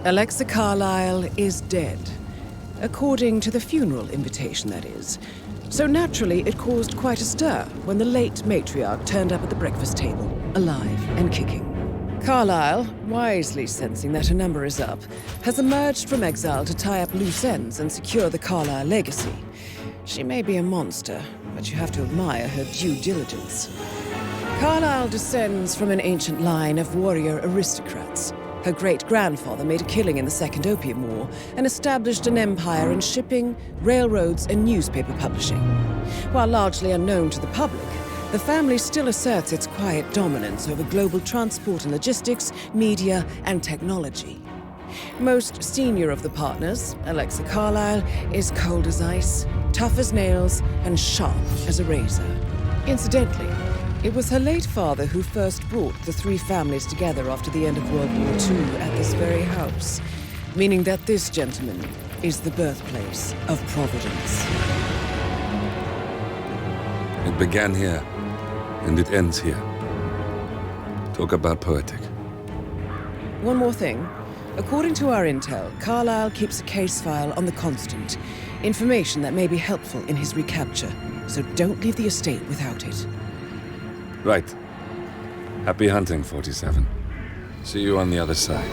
Alexa Carlyle is dead. According to the funeral invitation, that is. So naturally, it caused quite a stir when the late matriarch turned up at the breakfast table, alive and kicking. Carlyle, wisely sensing that her number is up, has emerged from exile to tie up loose ends and secure the Carlyle legacy. She may be a monster, but you have to admire her due diligence. Carlyle descends from an ancient line of warrior aristocrats. Her great-grandfather made a killing in the Second Opium War and established an empire in shipping, railroads, and newspaper publishing. While largely unknown to the public, the family still asserts its quiet dominance over global transport and logistics, media, and technology. Most senior of the partners, Alexa Carlyle, is cold as ice, tough as nails, and sharp as a razor. Incidentally, it was her late father who first brought the three families together after the end of World War II at this very house, meaning that this gentleman is the birthplace of Providence. It began here, and it ends here. Talk about poetic. One more thing. According to our intel, Carlyle keeps a case file on the Constant, information that may be helpful in his recapture, so don't leave the estate without it. Right. Happy hunting, 47. See you on the other side.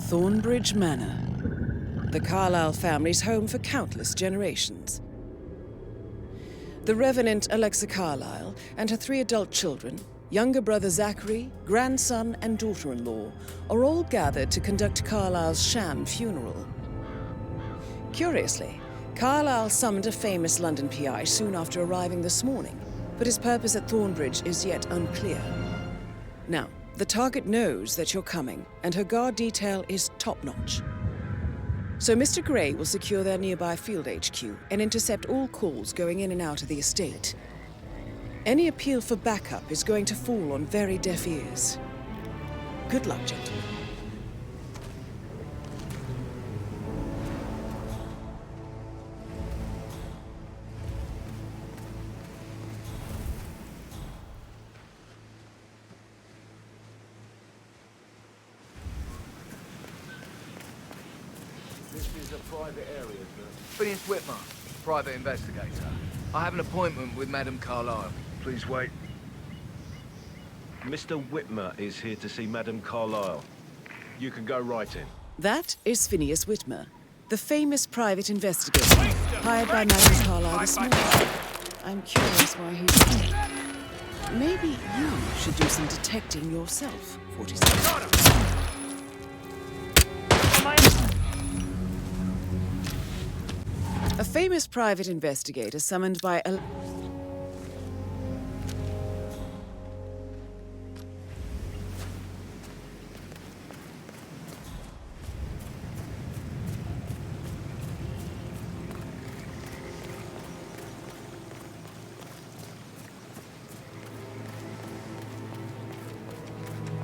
Thornbridge Manor, the Carlyle family's home for countless generations. The Revenant Alexa Carlyle and her three adult children, younger brother Zachary, grandson, and daughter-in-law, are all gathered to conduct Carlyle's sham funeral. Curiously, Carlyle summoned a famous London PI soon after arriving this morning, but his purpose at Thornbridge is yet unclear. Now, the target knows that you're coming, and her guard detail is top-notch. So Mr. Gray will secure their nearby field HQ and intercept all calls going in and out of the estate. Any appeal for backup is going to fall on very deaf ears. Good luck, gentlemen. Private area, sir. Phineas Whitmer, private investigator. I have an appointment with Madame Carlyle. Please wait. Mr. Whitmer is here to see Madame Carlyle. You can go right in. That is Phineas Whitmer, the famous private investigator hired by Madame Carlyle this morning. I'm curious why he's here. Maybe you should do some detecting yourself, 47. A famous private investigator summoned by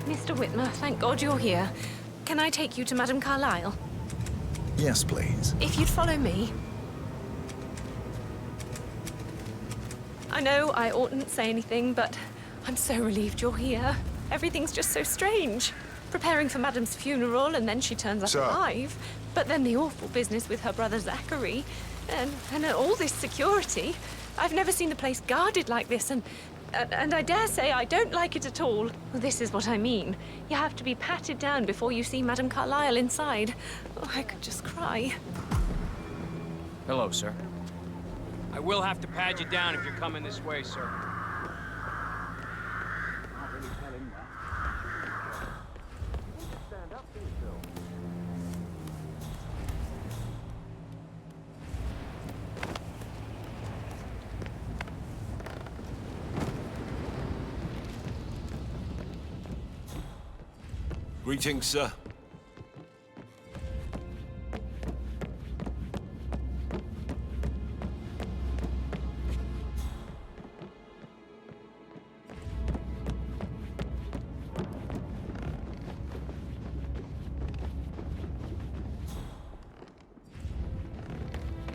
Mr. Whitmer, thank God you're here. Can I take you to Madame Carlyle? Yes, please. If you'd follow me. I know I oughtn't say anything, but I'm so relieved you're here. Everything's just so strange. Preparing for Madame's funeral, and then she turns up alive. But then the awful business with her brother Zachary, and all this security. I've never seen the place guarded like this, and I dare say I don't like it at all. Well, this is what I mean. You have to be patted down before you see Madame Carlyle inside. Oh, I could just cry. Hello, sir. I will have to pad you down if you're coming this way, sir. Greetings, sir.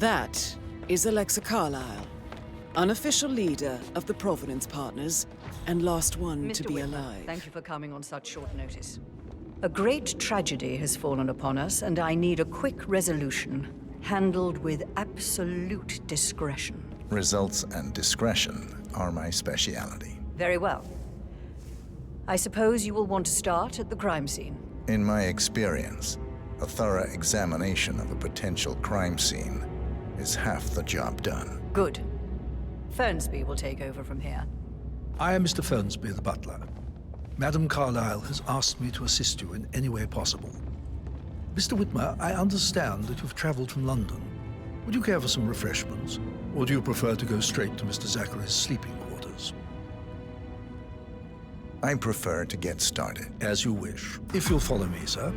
That is Alexa Carlyle, unofficial leader of the Providence Partners, and last one to Mr. be Whitmer, alive. thank you for coming on such short notice. A great tragedy has fallen upon us, and I need a quick resolution, handled with absolute discretion. Results and discretion are my speciality. Very well. I suppose you will want to start at the crime scene. In my experience, a thorough examination of a potential crime scene is half the job done. Good. Fernsby will take over from here. I am Mr. Fernsby, the butler. Madame Carlyle has asked me to assist you in any way possible. Mr. Whitmer, I understand that you've traveled from London. Would you care for some refreshments? Or do you prefer to go straight to Mr. Zachary's sleeping quarters? I prefer to get started. As you wish. If you'll follow me, sir.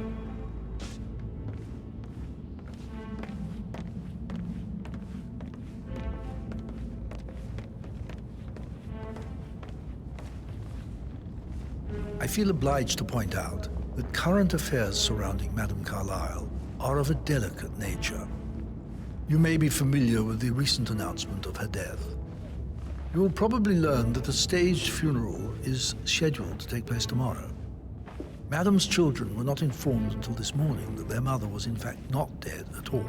I feel obliged to point out that current affairs surrounding Madame Carlyle are of a delicate nature. You may be familiar with the recent announcement of her death. You will probably learn that a staged funeral is scheduled to take place tomorrow. Madame's children were not informed until this morning that their mother was in fact not dead at all.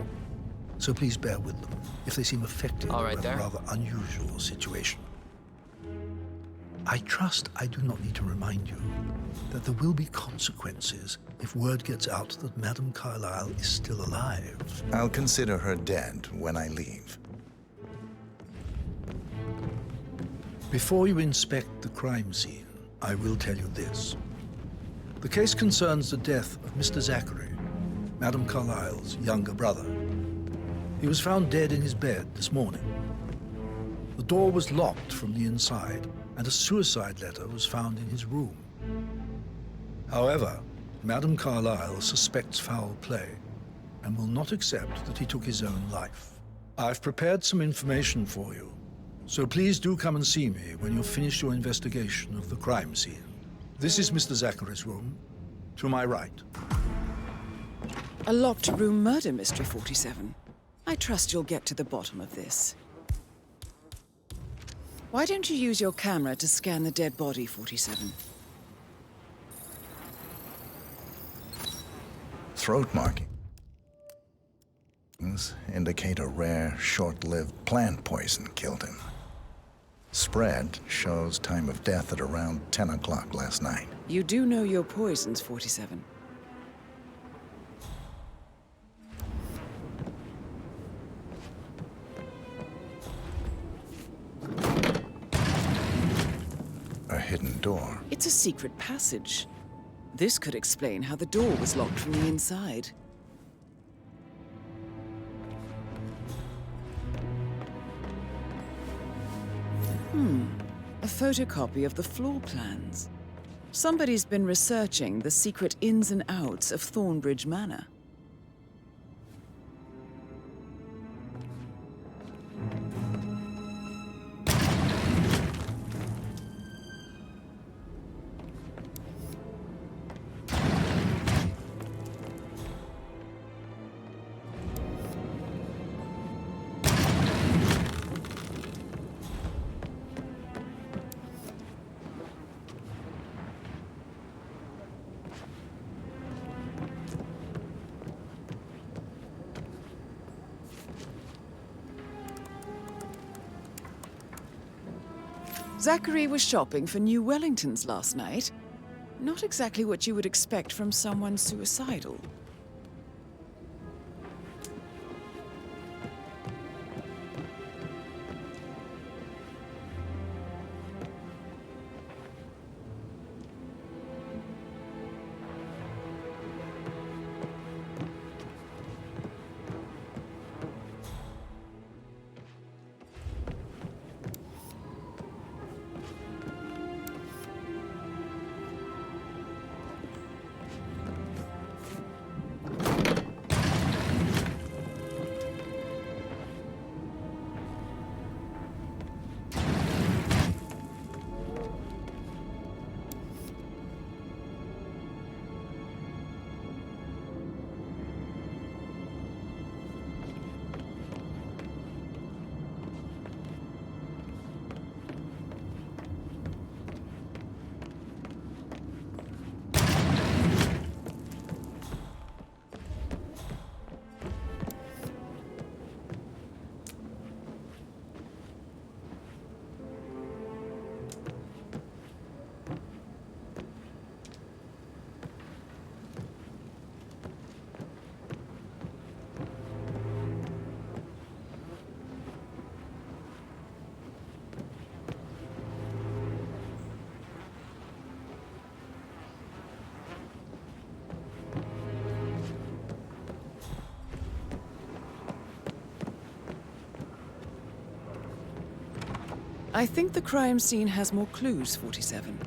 So please bear with them if they seem affected All by right a there. rather unusual situation. I trust I do not need to remind you that there will be consequences if word gets out that Madame Carlyle is still alive. I'll consider her dead when I leave. Before you inspect the crime scene, I will tell you this. The case concerns the death of Mr. Zachary, Madame Carlyle's younger brother. He was found dead in his bed this morning. The door was locked from the inside, and a suicide letter was found in his room. However, Madame Carlyle suspects foul play and will not accept that he took his own life. I've prepared some information for you, so please do come and see me when you've finished your investigation of the crime scene. This is Mr. Zachary's room, to my right. A locked room murder mystery, 47. I trust you'll get to the bottom of this. Why don't you use your camera to scan the dead body, 47? Throat markings indicate a rare, short-lived plant poison killed him. Spread shows time of death at around 10 o'clock last night. You do know your poisons, 47. A hidden door. It's a secret passage. This could explain how the door was locked from the inside. A photocopy of the floor plans. Somebody's been researching the secret ins and outs of Thornbridge Manor. Zachary was shopping for new Wellingtons last night. Not exactly what you would expect from someone suicidal. I think the crime scene has more clues, 47.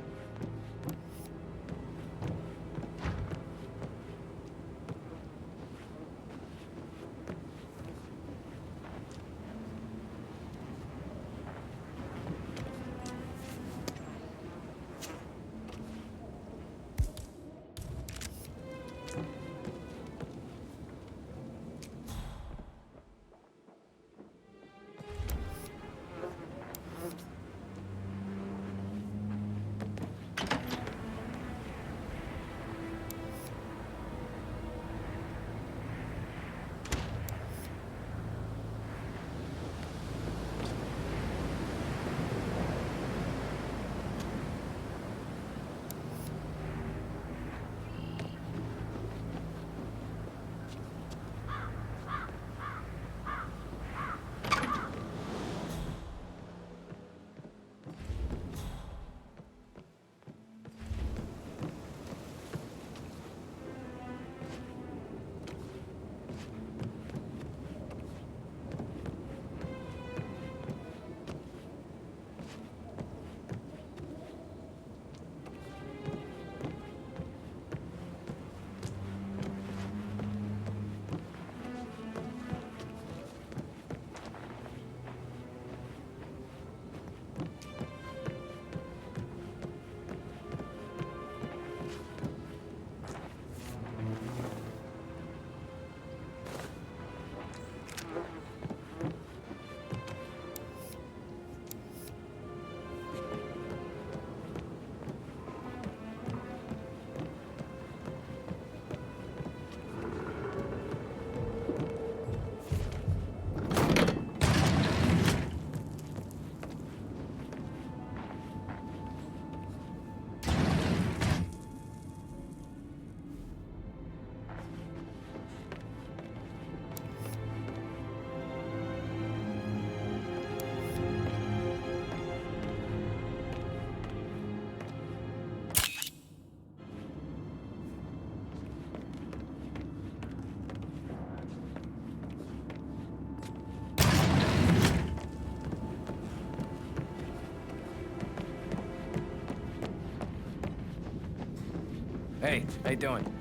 Hey, how you doing?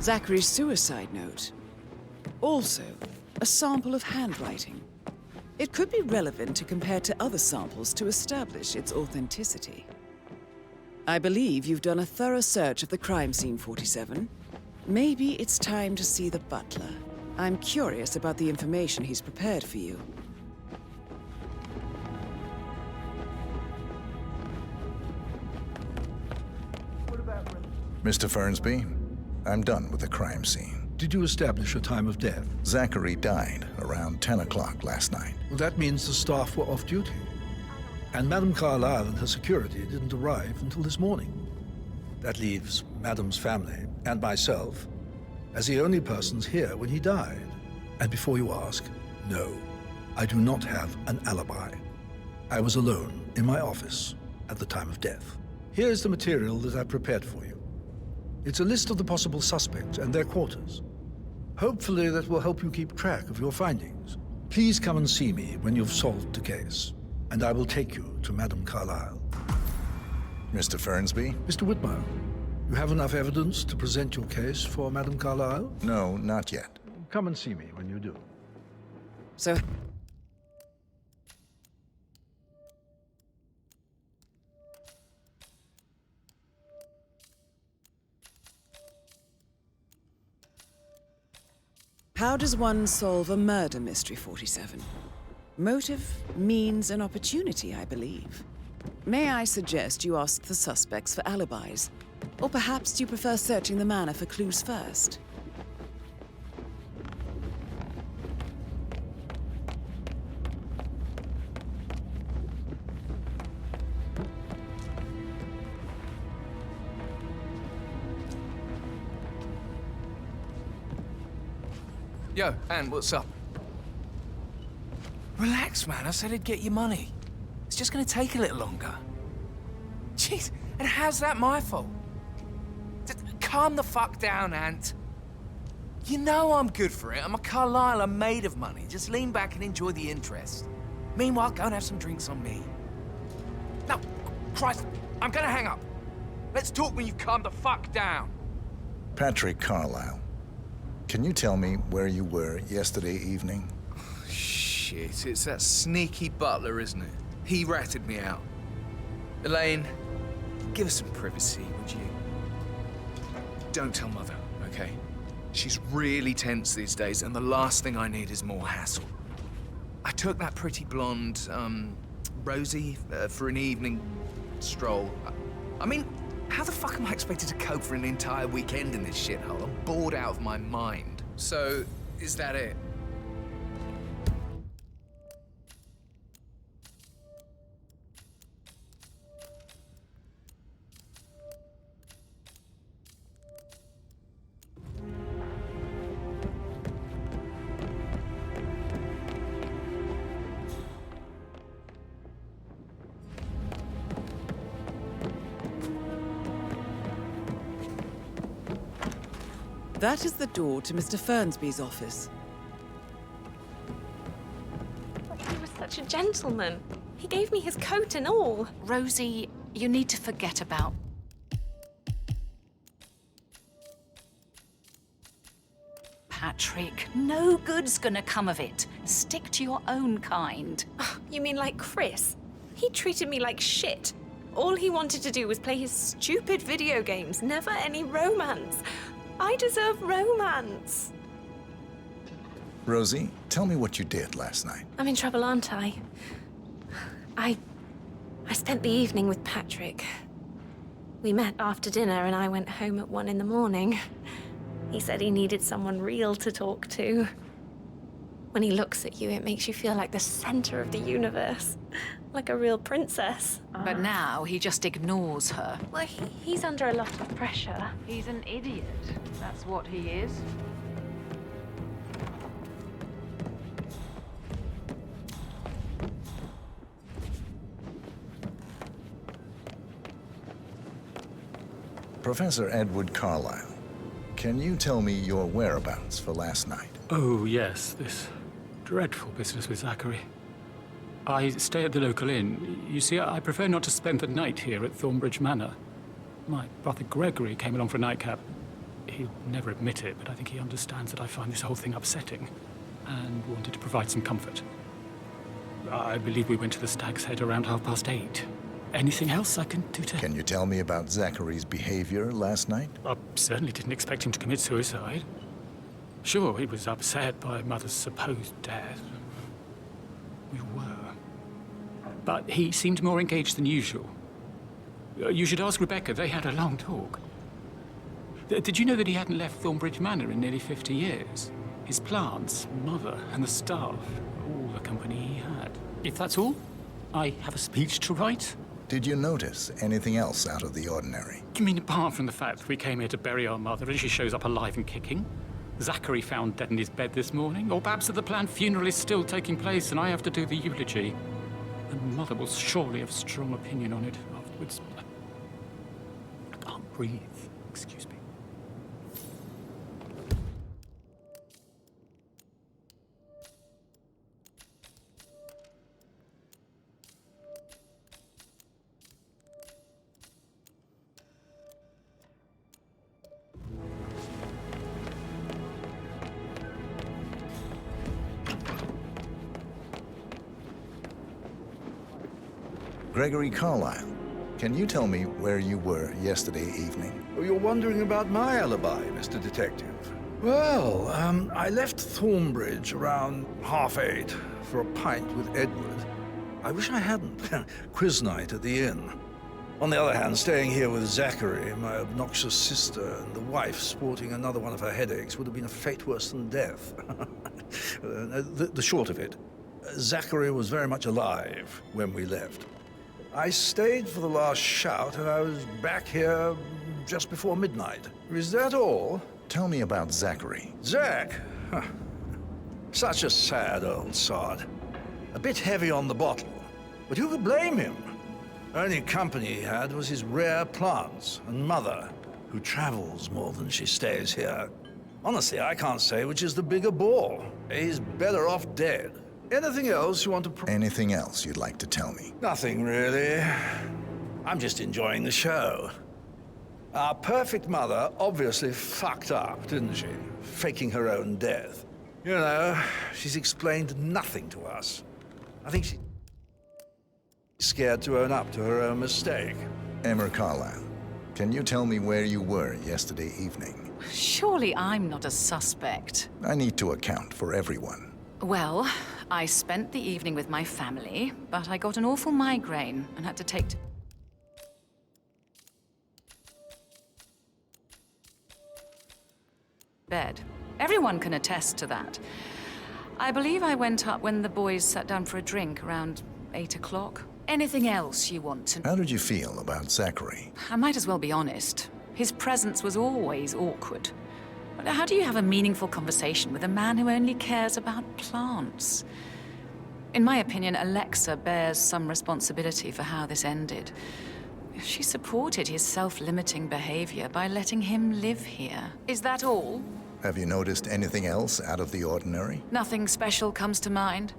Zachary's suicide note. Also, a sample of handwriting. It could be relevant to compare to other samples to establish its authenticity. I believe you've done a thorough search of the crime scene, 47. Maybe it's time to see the butler. I'm curious about the information he's prepared for you. Mr. Fernsby, I'm done with the crime scene. Did you establish a time of death? Zachary died around 10 o'clock last night. Well, that means the staff were off duty. And Madame Carlyle and her security didn't arrive until this morning. That leaves Madame's family and myself as the only persons here when he died. And before you ask, no, I do not have an alibi. I was alone in my office at the time of death. Here's the material that I prepared for you. It's a list of the possible suspects and their quarters. Hopefully that will help you keep track of your findings. Please come and see me when you've solved the case, and I will take you to Madame Carlyle. Mr. Fernsby? Mr. Whitmer, you have enough evidence to present your case for Madame Carlyle? No, not yet. Come and see me when you do. So... how does one solve a murder mystery, 47? Motive, means, and opportunity, I believe. May I suggest you ask the suspects for alibis? Or perhaps do you prefer searching the manor for clues first? Yo, Anne, what's up? Relax, man. I said I'd get you money. It's just gonna take a little longer. Jeez, and how's that my fault? Calm the fuck down, Ant. You know I'm good for it. I'm a Carlyle. I'm made of money. Just lean back and enjoy the interest. Meanwhile, go and have some drinks on me. No, Christ, I'm gonna hang up. Let's talk when you've calmed the fuck down. Patrick Carlyle, can you tell me where you were yesterday evening? Shit, it's that sneaky butler, isn't it? He ratted me out. Elaine, give us some privacy, would you? Don't tell Mother, okay? She's really tense these days, and the last thing I need is more hassle. I took that pretty blonde, Rosie, for an evening stroll. I mean, how the fuck am I expected to cope for an entire weekend in this shithole? I'm bored out of my mind. So, is that it? That is the door to Mr. Fernsby's office. He was such a gentleman. He gave me his coat and all. Rosie, you need to forget about... Patrick, no good's gonna come of it. Stick to your own kind. You mean like Chris? He treated me like shit. All he wanted to do was play his stupid video games, never any romance. I deserve romance. Rosie, tell me what you did last night. I'm in trouble, aren't I? I spent the evening with Patrick. We met after dinner and I went home at 1 in the morning. He said he needed someone real to talk to. When he looks at you, it makes you feel like the center of the universe. Like a real princess. But now he just ignores her. Well, he's under a lot of pressure. He's an idiot. That's what he is. Professor Edward Carlyle, can you tell me your whereabouts for last night? Oh, yes, this dreadful business with Zachary. I stay at the local inn. You see, I prefer not to spend the night here at Thornbridge Manor. My brother Gregory came along for a nightcap. He'll never admit it, but I think he understands that I find this whole thing upsetting and wanted to provide some comfort. I believe we went to the Stag's Head around 8:30. Anything else I can do to... Can you tell me about Zachary's behavior last night? I certainly didn't expect him to commit suicide. Sure, he was upset by Mother's supposed death. We were. But he seemed more engaged than usual. You should ask Rebecca. They had a long talk. Did you know that he hadn't left Thornbridge Manor in nearly 50 years? His plants, Mother, and the staff, all the company he had. If that's all, I have a speech to write. Did you notice anything else out of the ordinary? You mean apart from the fact that we came here to bury our mother and she shows up alive and kicking? Zachary found dead in his bed this morning? Or perhaps that the planned funeral is still taking place and I have to do the eulogy? And Mother will surely have strong opinion on it afterwards. I can't breathe. Excuse me. Gregory Carlyle, can you tell me where you were yesterday evening? Oh, you're wondering about my alibi, Mr. Detective. Well, I left Thornbridge around 8:30 for a pint with Edward. I wish I hadn't. Quiz night at the inn. On the other hand, staying here with Zachary, my obnoxious sister, and the wife sporting another one of her headaches would have been a fate worse than death. The short of it, Zachary was very much alive when we left. I stayed for the last shout, and I was back here just before midnight. Is that all? Tell me about Zachary. Zach? Huh. Such a sad old sod. A bit heavy on the bottle, but who could blame him? Only company he had was his rare plants and Mother, who travels more than she stays here. Honestly, I can't say which is the bigger ball. He's better off dead. Anything else you want to... Anything else you'd like to tell me? Nothing, really. I'm just enjoying the show. Our perfect mother obviously fucked up, didn't she? Faking her own death. You know, she's explained nothing to us. I think she's scared to own up to her own mistake. Emma Carlyle, can you tell me where you were yesterday evening? Surely I'm not a suspect. I need to account for everyone. Well, I spent the evening with my family, but I got an awful migraine and had to take to bed. Everyone can attest to that. I believe I went up when the boys sat down for a drink around 8 o'clock. Anything else you want to know? How did you feel about Zachary? I might as well be honest. His presence was always awkward. But how do you have a meaningful conversation with a man who only cares about plants? In my opinion, Alexa bears some responsibility for how this ended. She supported his self-limiting behavior by letting him live here. Is that all? Have you noticed anything else out of the ordinary? Nothing special comes to mind.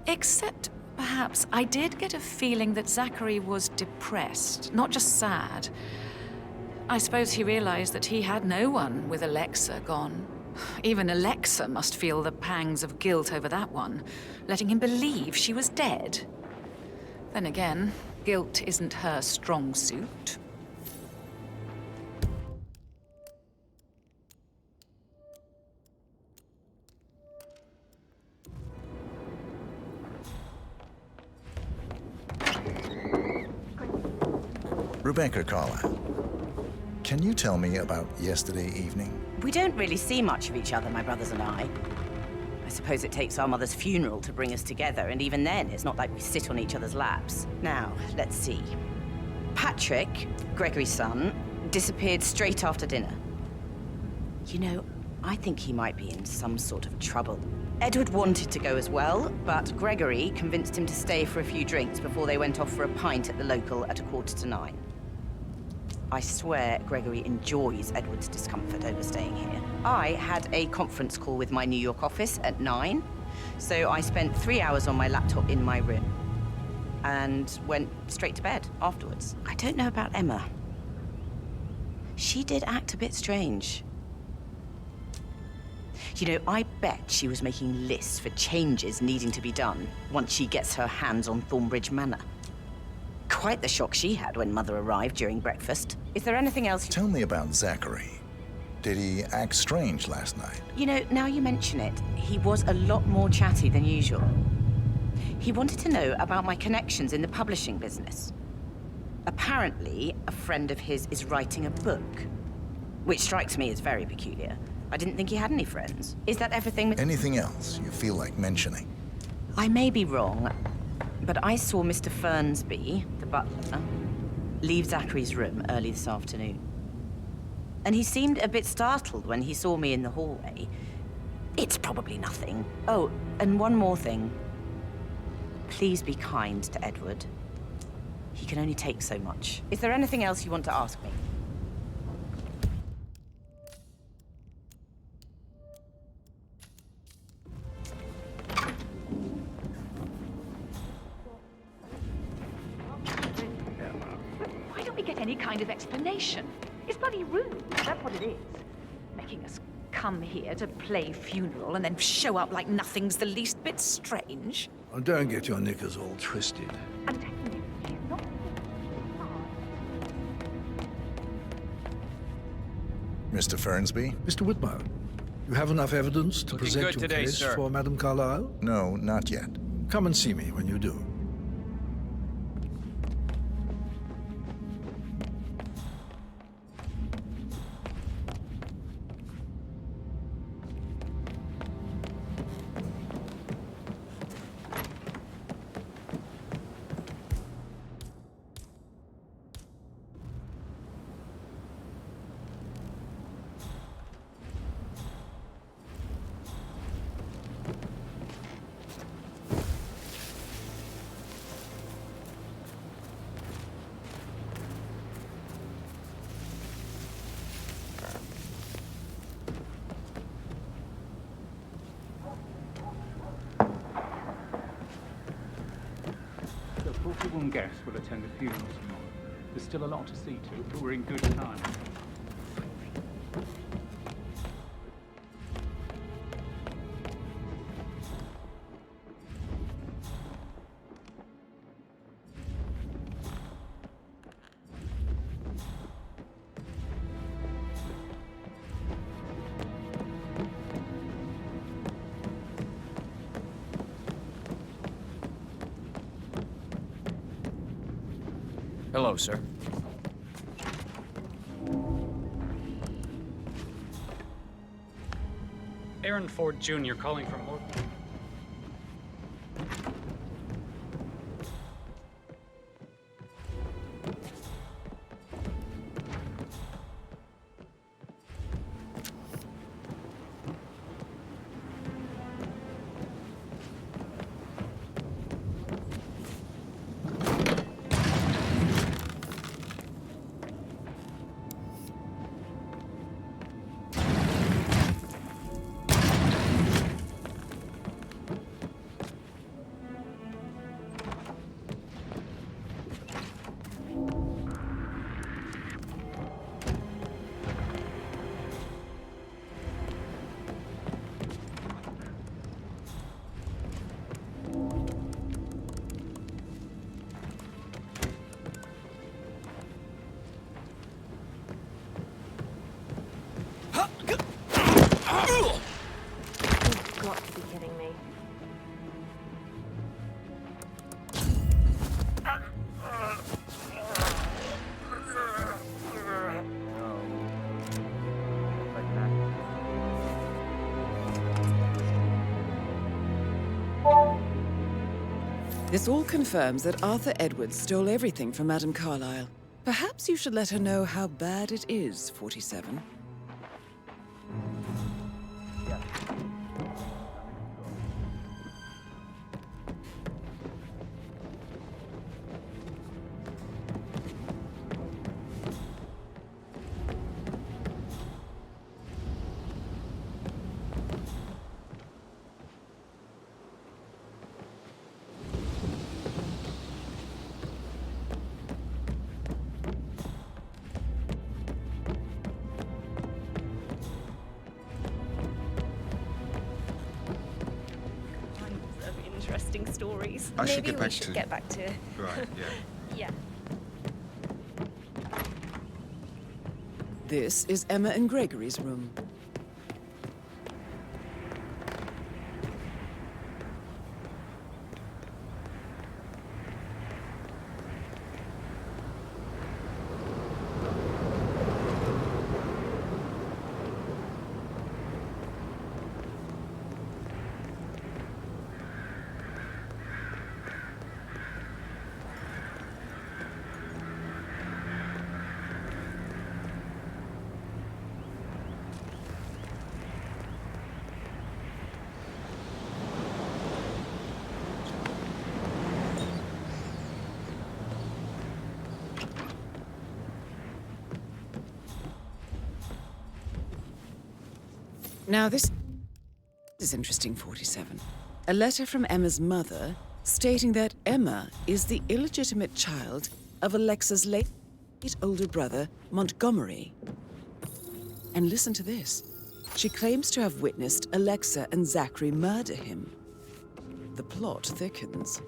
Except, perhaps, I did get a feeling that Zachary was depressed, not just sad. I suppose he realized that he had no one with Alexa gone. Even Alexa must feel the pangs of guilt over that one, letting him believe she was dead. Then again, guilt isn't her strong suit. Rebecca Carlyle, can you tell me about yesterday evening? We don't really see much of each other, my brothers and I. I suppose it takes our mother's funeral to bring us together, and even then, it's not like we sit on each other's laps. Now, let's see. Patrick, Gregory's son, disappeared straight after dinner. You know, I think he might be in some sort of trouble. Edward wanted to go as well, but Gregory convinced him to stay for a few drinks before they went off for a pint at the local at 8:45. I swear Gregory enjoys Edward's discomfort over staying here. I had a conference call with my New York office at 9, so I spent 3 hours on my laptop in my room and went straight to bed afterwards. I don't know about Emma. She did act a bit strange. You know, I bet she was making lists for changes needing to be done once she gets her hands on Thornbridge Manor. Quite the shock she had when Mother arrived during breakfast. Is there anything else Tell me about Zachary. Did he act strange last night? You know, now you mention it, he was a lot more chatty than usual. He wanted to know about my connections in the publishing business. Apparently, a friend of his is writing a book, which strikes me as very peculiar. I didn't think he had any friends. Is that everything? Anything else you feel like mentioning? I may be wrong, but I saw Mr. Fernsby, the butler, leave Zachary's room early this afternoon. And he seemed a bit startled when he saw me in the hallway. It's probably nothing. Oh, and one more thing. Please be kind to Edward. He can only take so much. Is there anything else you want to ask me? Why don't we get any kind of explanation? It's bloody rude, that's what it is. Making us come here to play funeral and then show up like nothing's the least bit strange. Oh, don't get your knickers all twisted. I'm telling you, she's not... Mr. Fernsby? Mr. Whitmer, you have enough evidence to Looking present good your today, case sir. for Madame Carlyle? No, not yet. Come and see me when you do. The 41 guests will attend the funeral tomorrow. There's still a lot to see to, but we're in good time. Hello, sir. Aaron Ford Jr. calling from Horton. You've got to be kidding me. This all confirms that Arthur Edwards stole everything from Madame Carlyle. Perhaps you should let her know how bad it is, 47. interesting stories. I should Maybe get back we should to- get back to... Right, yeah. Yeah. This is Emma and Gregory's room. Now this is interesting, 47. A letter from Emma's mother stating that Emma is the illegitimate child of Alexa's late older brother, Montgomery. And listen to this. She claims to have witnessed Alexa and Zachary murder him. The plot thickens.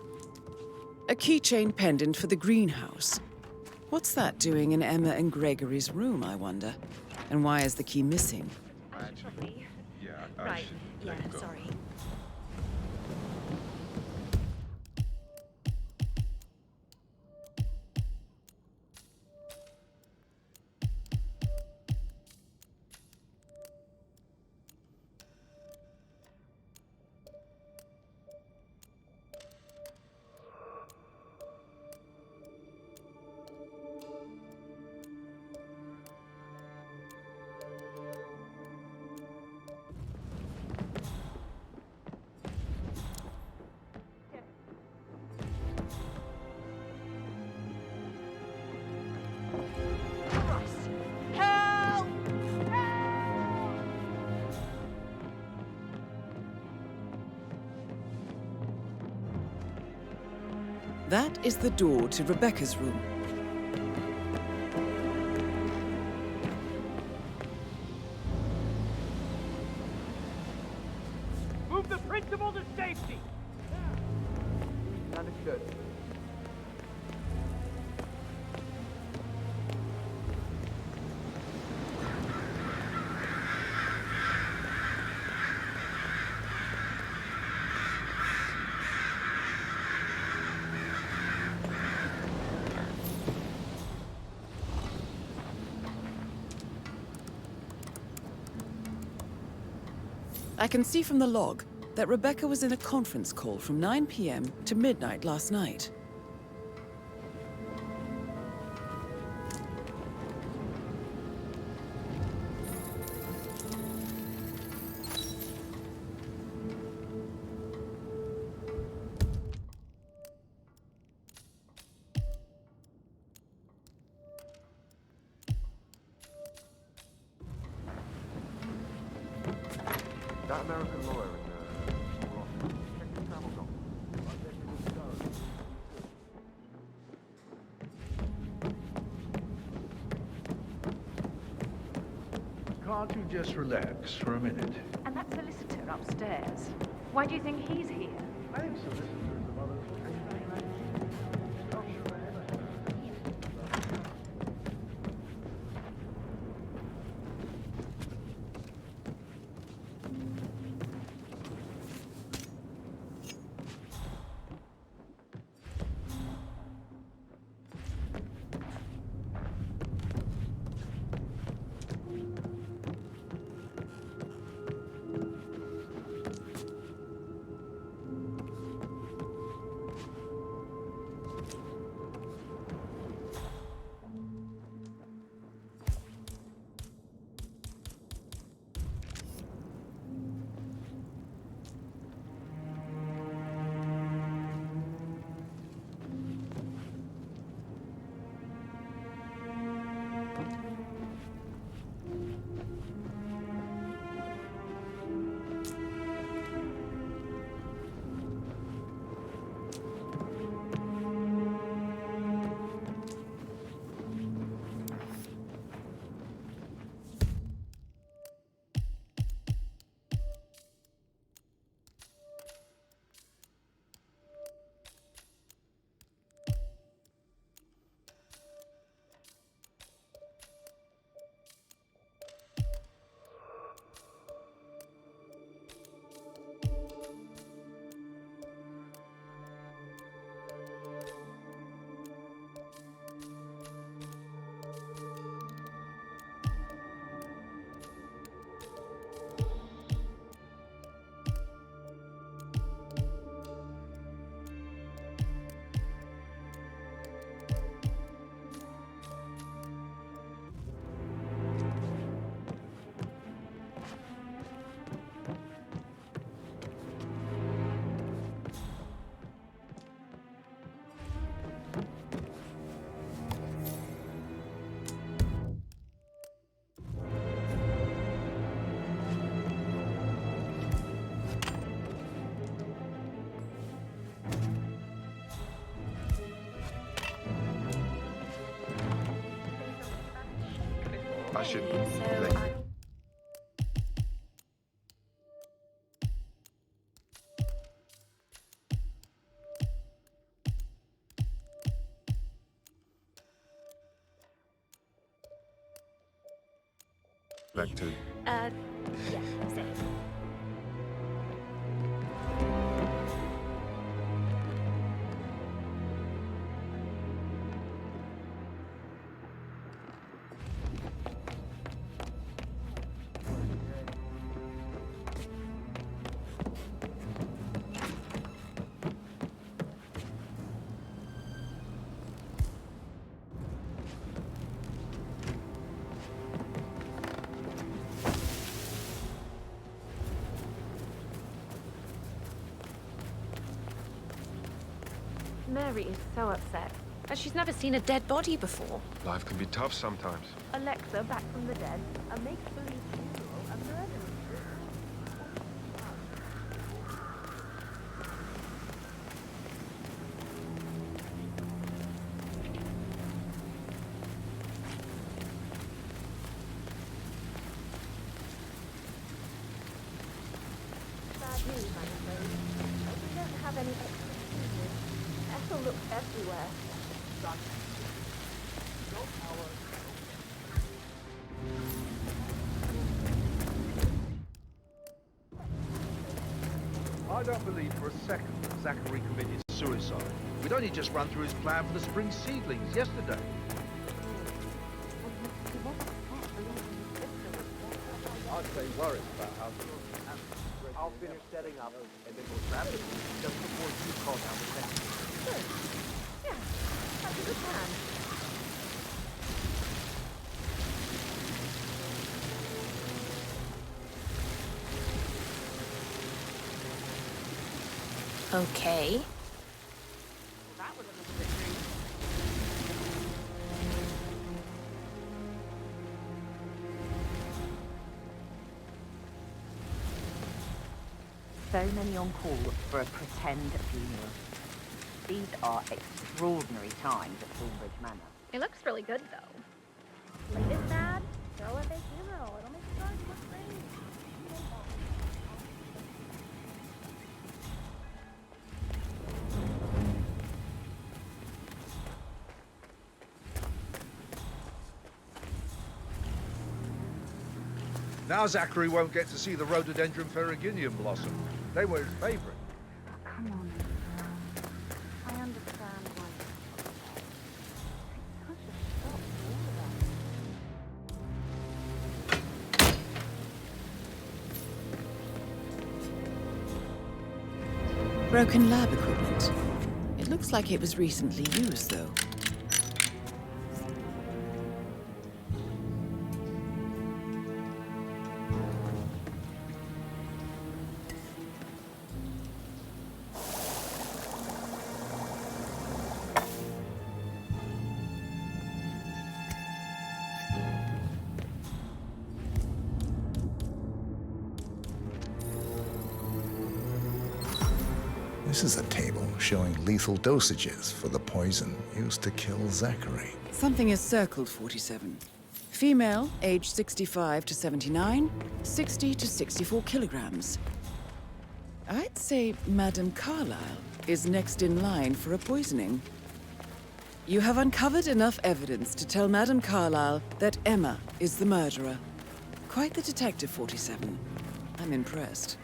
A keychain pendant for the greenhouse. What's that doing in Emma and Gregory's room, I wonder? And why is the key missing? Yeah, Right. Yeah, sorry. That is the door to Rebecca's room. Move the principal to safety! Understood. I can see from the log that Rebecca was in a conference call from 9 p.m. to midnight last night. That American lawyer in check the travel doc. Can't you just relax for a minute? And that solicitor upstairs. Why do you think he's here? I think solicitors of others will take I should So leave. I... Back to yeah, same. Mary is so upset. And she's never seen a dead body before. life can be tough sometimes. Alexa back from the dead, a make-believe funeral, a murder mystery. Bad news, I'm afraid. We don't have any extra seasons. Ethel looks everywhere. I don't believe for a second that Zachary committed suicide. We'd only just run through his plan for the spring seedlings yesterday. I'd say worried about how... I'll finish setting up, and then we'll grab it just before you call down the next. Good. Yeah, that's a good plan. Okay. That was a little bit rude. So many on call for a pretend funeral. These are extraordinary times at Thornbridge Manor. It looks really good, though. Like this bad? Throw a big funeral. It'll make the garden look great. Now Zachary won't get to see the rhododendron ferruginum blossom. They were his favorite. Come on, Niels. I understand why you're such a shock to all of us. Broken lab equipment. It looks like it was recently used, though. This is a table showing lethal dosages for the poison used to kill Zachary. Something is circled 47. Female, age 65 to 79, 60 to 64 kilograms. I'd say Madame Carlyle is next in line for a poisoning. You have uncovered enough evidence to tell Madame Carlyle that Emma is the murderer. Quite the detective, 47. I'm impressed.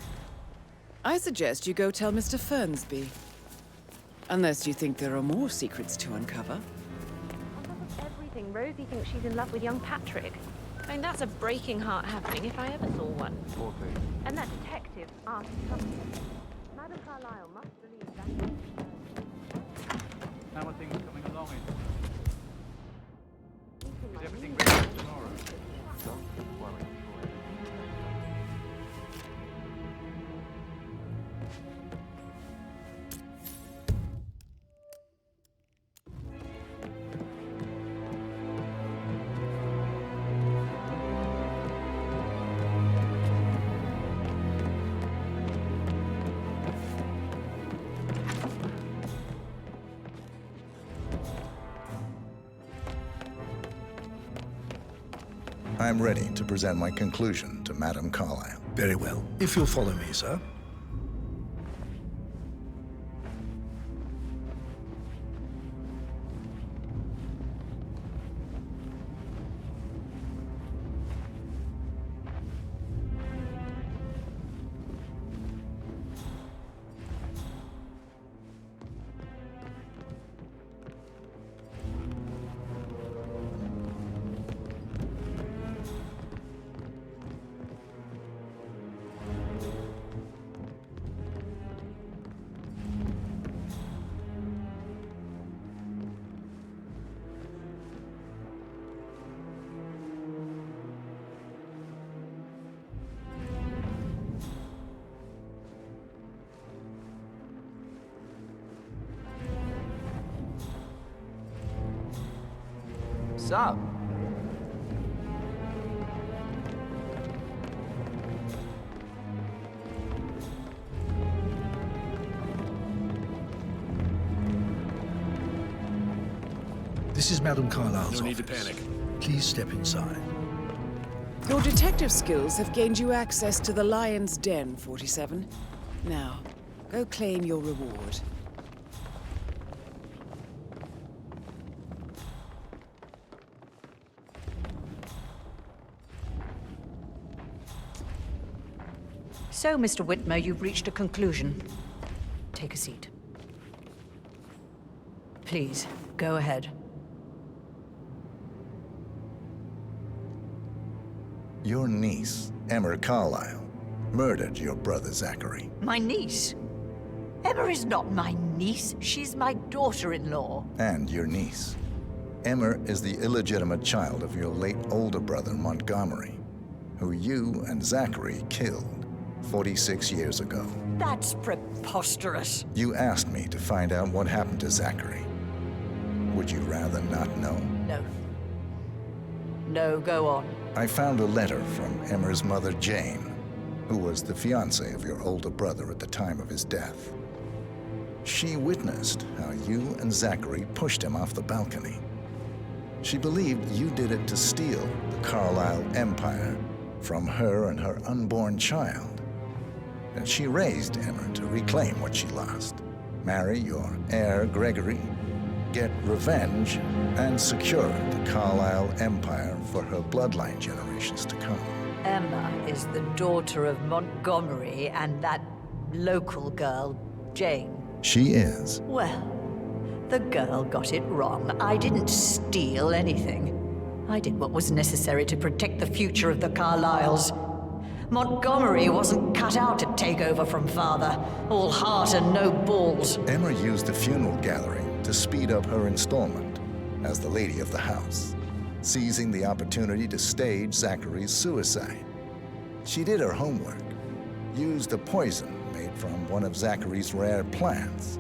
I suggest you go tell Mr. Fernsby. Unless you think there are more secrets to uncover. On top of everything, Rosie thinks she's in love with young Patrick. I mean, that's a breaking heart happening if I ever saw one. Poor thing. And that detective asked something. Madame Carlyle must believe that. How are things coming along in? Is everything ready for tomorrow? Don't worry, Troy. I'm ready to present my conclusion to Madame Carlyle. Very well. If you'll follow me, sir. Sup? This is Madame Carlyle's No need to office. panic. Please step inside. Your detective skills have gained you access to the Lion's Den, 47. Now, go claim your reward. So, Mr. Whitmer, you've reached a conclusion. Take a seat. Please, go ahead. Your niece, Emma Carlyle, murdered your brother Zachary. My niece? Emma is not my niece. She's my daughter-in-law. And your niece. Emma is the illegitimate child of your late older brother, Montgomery, who you and Zachary killed 46 years ago. That's preposterous. You asked me to find out what happened to Zachary. Would you rather not know? No. No, go on. I found a letter from Emma's mother, Jane, who was the fiancée of your older brother at the time of his death. She witnessed how you and Zachary pushed him off the balcony. She believed you did it to steal the Carlyle empire from her and her unborn child. And she raised Emma to reclaim what she lost, marry your heir, Gregory, get revenge, and secure the Carlyle empire for her bloodline generations to come. Emma is the daughter of Montgomery and that local girl, Jane. She is. Well, the girl got it wrong. I didn't steal anything. I did what was necessary to protect the future of the Carlyles. Montgomery wasn't cut out to take over from father. All heart and no balls. Emma used the funeral gathering to speed up her installment as the lady of the house, seizing the opportunity to stage Zachary's suicide. She did her homework, used a poison made from one of Zachary's rare plants,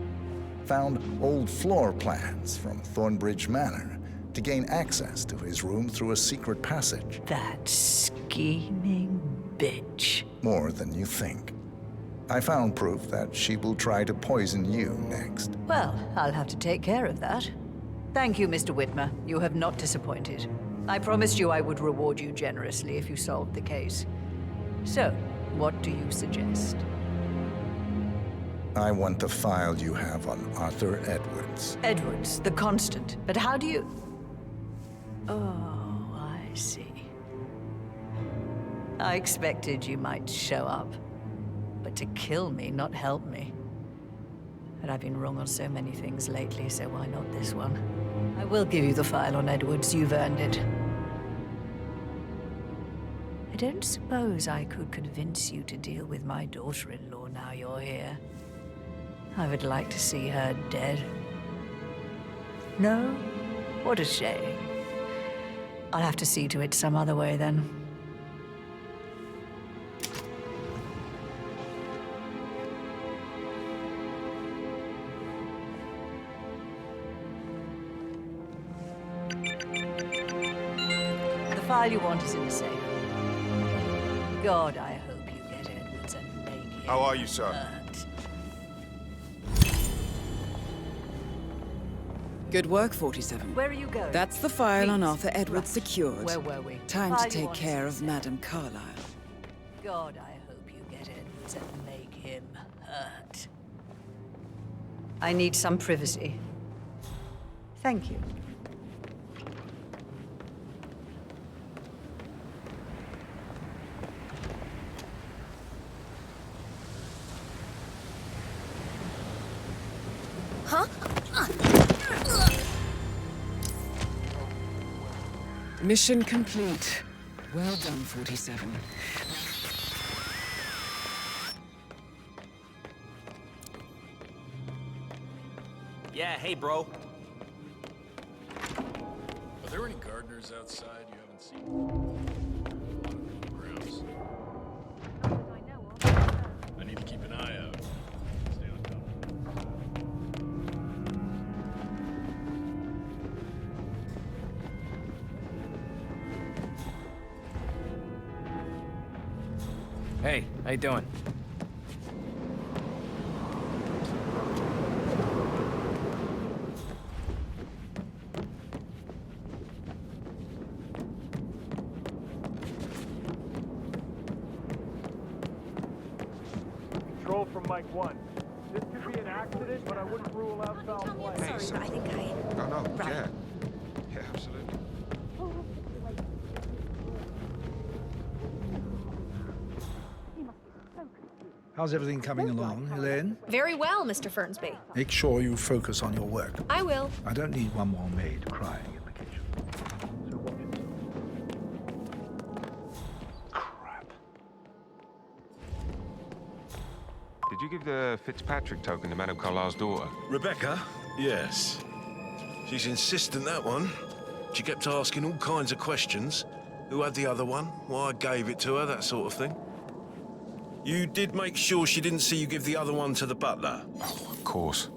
found old floor plans from Thornbridge Manor to gain access to his room through a secret passage. That scheming bitch. More than you think. I found proof that she will try to poison you next. Well, I'll have to take care of that. Thank you, Mr. Whitmer. You have not disappointed. I promised you I would reward you generously if you solved the case. So, what do you suggest? I want the file you have on Arthur Edwards. Edwards, the Constant. But how do you... Oh, I see. I expected you might show up. But to kill me, not help me. But I've been wrong on so many things lately, so why not this one? I will give you the file on Edwards. You've earned it. I don't suppose I could convince you to deal with my daughter-in-law now you're here. I would like to see her dead. No? What a shame. I'll have to see to it some other way then. The file you want is in the safe. God, I hope you get Edwards and make him How are you, sir? hurt. Good work, 47. Where are you going? That's the file on Please. Arthur Edwards Right. secured. Where were we? Time File to you take on care of as Madame Carlyle. God, I hope you get Edwards and make him hurt. I need some privacy. Thank you. Mission complete. Well done, 47. Yeah, hey, bro. Are there any gardeners outside you haven't seen? Grounds. I need to keep an eye out. Stay on top. Hey, how you doing? Control from Mike 1. This could be an accident, but I wouldn't rule out foul play. Sorry, but I think No, Right. yeah. Yeah, absolutely. How's everything coming along, Elaine? Very well, Mr. Fernsby. Make sure you focus on your work. I will. I don't need one more maid crying in the kitchen. So watch yourself. Crap. Did you give the Fitzpatrick token to Madame Carlyle's daughter? Rebecca? Yes. She's insistent, that one. She kept asking all kinds of questions. Who had the other one? Why I gave it to her, that sort of thing. You did make sure she didn't see you give the other one to the butler? Oh, of course.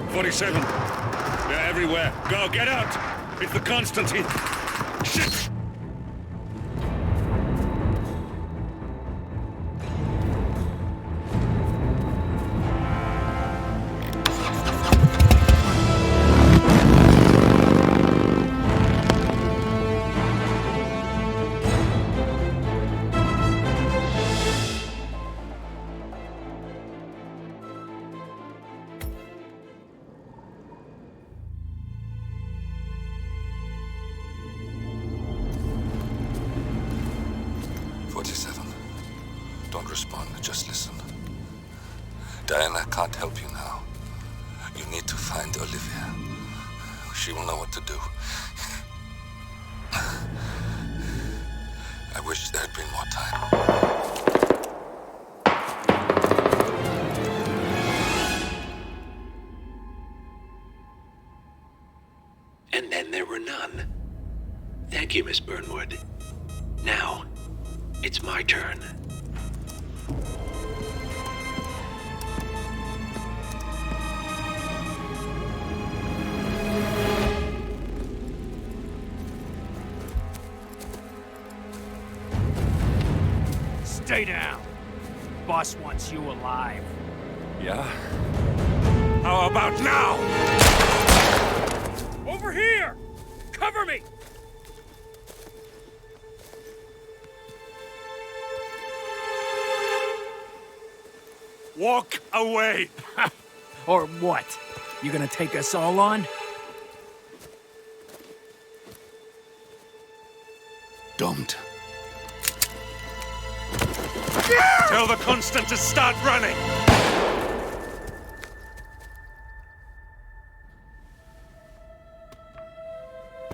'47. They're everywhere. Go, get out! It's the Constantine. Shit! Don't respond, just listen. Diana can't help you now. You need to find Olivia. She will know what to do. I wish there had been more time. And then there were none. Thank you, Miss Burnwood. Now, it's my turn. Stay down. Boss wants you alive. Yeah? How about now? Over here! Cover me! Walk away! Or what? You gonna take us all on? Don't. Tell the Constant to start running!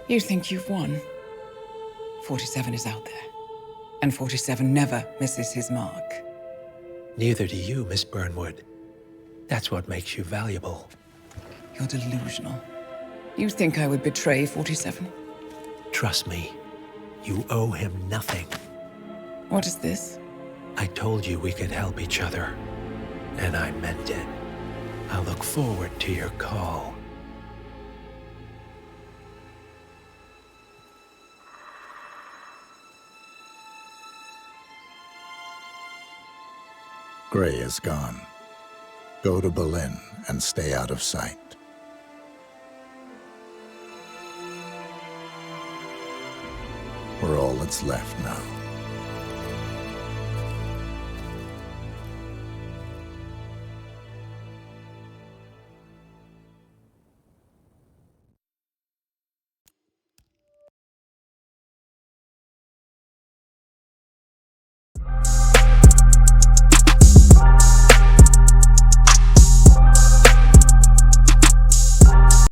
You think you've won? 47 is out there. And 47 never misses his mark. Neither do you, Miss Burnwood. That's what makes you valuable. You're delusional. You think I would betray 47? Trust me, you owe him nothing. What is this? I told you we could help each other, and I meant it. I look forward to your call. Gray is gone. Go to Berlin and stay out of sight. We're all that's left now.